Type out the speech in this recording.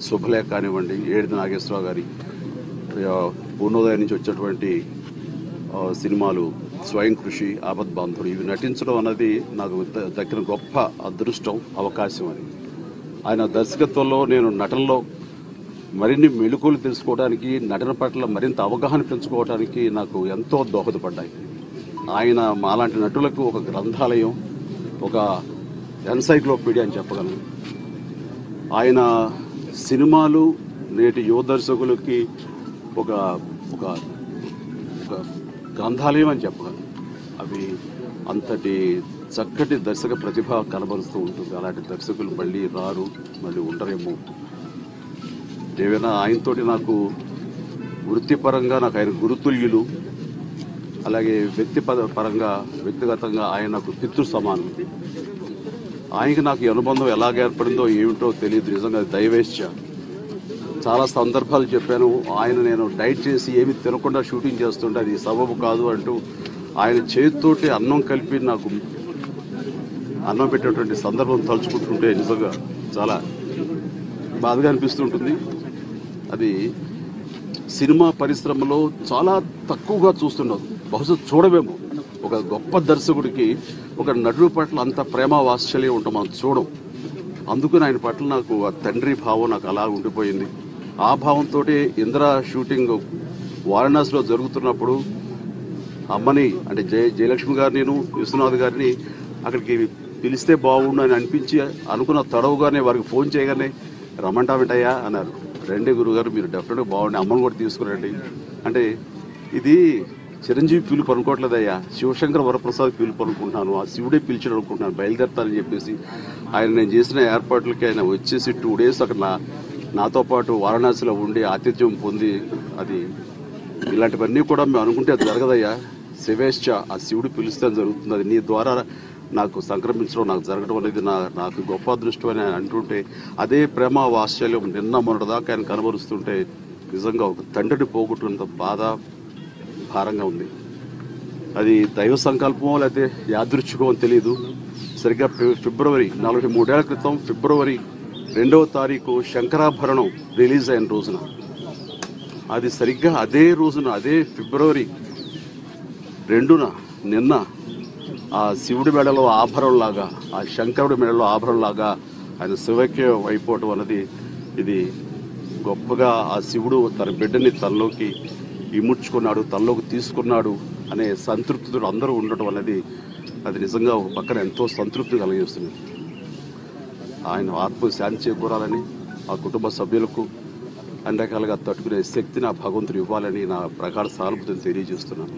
శుభలేఖ కానివ్వండి, ఏడిది నాగేశ్వరరావు గారి పూర్ణోదయం నుంచి వచ్చేటువంటి సినిమాలు స్వయం కృషి, ఆపద్ బాంధుడు ఇవి నటించడం అన్నది నాకు దక్కిన గొప్ప అదృష్టం, అవకాశం అని. ఆయన దర్శకత్వంలో నేను నటనలో మరిన్ని మెళుకువలు తెలుసుకోవడానికి, నటన పట్ల మరింత అవగాహన పెంచుకోవడానికి నాకు ఎంతో దోహదపడ్డాయి. ఆయన మాలాంటి నటులకు ఒక గ్రంథాలయం, ఒక ఎన్సైక్లోపీడియా అని చెప్పగలను. ఆయన సినిమాలు నేటి యువ దర్శకులకి ఒక ఒక ఒక గ్రంథాలయం అని చెప్పగలను. అవి అంతటి చక్కటి దర్శక ప్రతిభ కనబరుస్తూ ఉంటుంది. అలాంటి దర్శకులు మళ్ళీ రారు, మళ్ళీ ఉండరేమో. ఏవైనా ఆయనతోటి నాకు వృత్తిపరంగా నాకు ఆయన గురుతుల్యులు, అలాగే వ్యక్తిగతంగా ఆయన నాకు పితృ సమానం. ఆయనకి నాకు ఈ అనుబంధం ఎలాగ ఏర్పడిందో ఏమిటో తెలియదు. నిజంగా దైవేచ్ఛ. చాలా సందర్భాలు చెప్పాను. నేను డైట్ చేసి ఏమి తినకుండా షూటింగ్ చేస్తుంటే అది సబబు కాదు అంటూ ఆయన చేతితోటి అన్నం కలిపి నాకు అన్నం పెట్టేటువంటి సందర్భం తలుచుకుంటుంటే నిజంగా చాలా బాధగా అనిపిస్తుంటుంది. అది సినిమా పరిశ్రమలో చాలా తక్కువగా చూస్తున్నారు. బహుశా చూడమేమో. ఒక గొప్ప దర్శకుడికి ఒక నటుడి పట్ల అంత ప్రేమ వాత్సల్యం ఉంటాం, మనం చూడం. అందుకని ఆయన పట్ల నాకు ఆ తండ్రి భావం నాకు అలా ఉండిపోయింది. ఆ భావంతో ఇంద్ర షూటింగ్ వారణాసిలో జరుగుతున్నప్పుడు అమ్మని అంటే జయలక్ష్మి గారిని, విశ్వనాథ్ గారిని అక్కడికి పిలిస్తే బాగుండు అని అనిపించి అనుకున్న తడవుగానే వారికి ఫోన్ చేయగానే రమ్మంటావిటయ్యా అన్నారు. రండి గురుగారు, మీరు డెఫినెట్గా బాగుండి, అమ్మను కూడా తీసుకురండి అంటే. ఇది చిరంజీవి పిలుపు అనుకోవట్లేదయ్యా, శివశంకర వరప్రసాద్ పిలుపు అనుకుంటున్నాను, ఆ శివుడే పిలిచాడు అనుకుంటున్నాను, బయలుదేరతానని చెప్పేసి నేను చేసిన ఏర్పాట్లకి ఆయన వచ్చేసి 2 days అక్కడ నాతో పాటు వారణాసిలో ఉండి ఆతిథ్యం పొంది, అది ఇలాంటివన్నీ కూడా మేము అనుకుంటే అది జరగదయ్యా, శివేశ్చ, ఆ శివుడు పిలిస్తే జరుగుతుంది, అది నీ ద్వారా నాకు సంక్రమించడం, నాకు జరగడం అనేది నాకు గొప్ప అదృష్టం అని అంటుంటే, అదే ప్రేమ వాత్సల్యం నిన్న మొన్నటిదాకా ఆయన కనబరుస్తుంటే నిజంగా ఒక తండ్రిని పోగొట్టుకున్నంత బాధ, భారంగా ఉంది. అది దైవ సంకల్పమో లేకపోతే యాదృచ్ఛికమో తెలియదు. సరిగ్గా ఫిబ్రవరి 43 ఏళ్ల క్రితం ఫిబ్రవరి 2వ తారీఖు శంకరాభరణం రిలీజ్ అయిన రోజున, అది సరిగ్గా అదే రోజున, అదే ఫిబ్రవరి 2న నిన్న ఆ శివుడి మెడలో ఆభరణలాగా, ఆ శంకరుడి మెడలో ఆభరణలాగా ఆయన శివైక్యం అయిపోవటం అన్నది, ఇది గొప్పగా ఆ శివుడు తన బిడ్డని తనలోకి ఇముడ్చుకున్నాడు, తనలోకి తీసుకున్నాడు అనే సంతృప్తితో అందరూ ఉండటం అనేది, అది నిజంగా ఒక పక్కన ఎంతో సంతృప్తి కలిగిస్తుంది. ఆయన ఆత్మ శాంతి చేకూరాలని, ఆ కుటుంబ సభ్యులకు అన్ని రకాలుగా తట్టుకునే శక్తిని ఆ భగవంతుడు ఇవ్వాలని నా ప్రగాఢ సానుభూతిని తెలియజేస్తున్నాను.